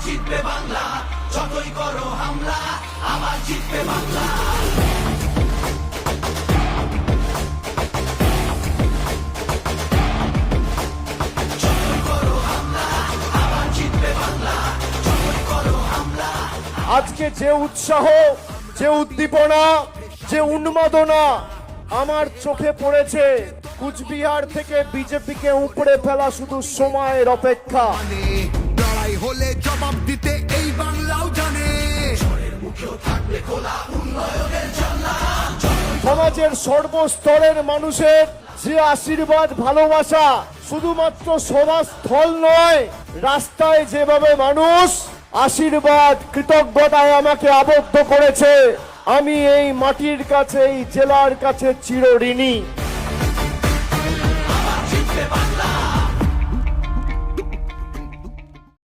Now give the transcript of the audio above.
জিতবে বাংলা, যতই করো হামলা আবার জিতবে বাংলা। যতই করো হামলা আবার জিতবে বাংলা, যতই করো হামলা। আজকে যে উৎসাহ, যে উদ্দীপনা, যে উন্মাদনা আমার চোখে পড়েছে, কুচবিহার থেকে বিজেপিকে উপড়ে ফেলা শুধু সময়ের অপেক্ষা। লড়াই হলে জবাব দিতে এই বাংলাও জানে। থাকবে খোলা উন্নয়নের জানলা। সমাজের সর্বস্তরের মানুষের যে আশীর্বাদ, ভালোবাসা শুধুমাত্র সভাস্থল নয়, রাস্তায় যেভাবে মানুষ আশীর্বাদ, কৃতজ্ঞতায় আমাকে আবদ্ধ করেছে, আমি এই মাটির কাছে, এই জেলার কাছে চিরঋণী।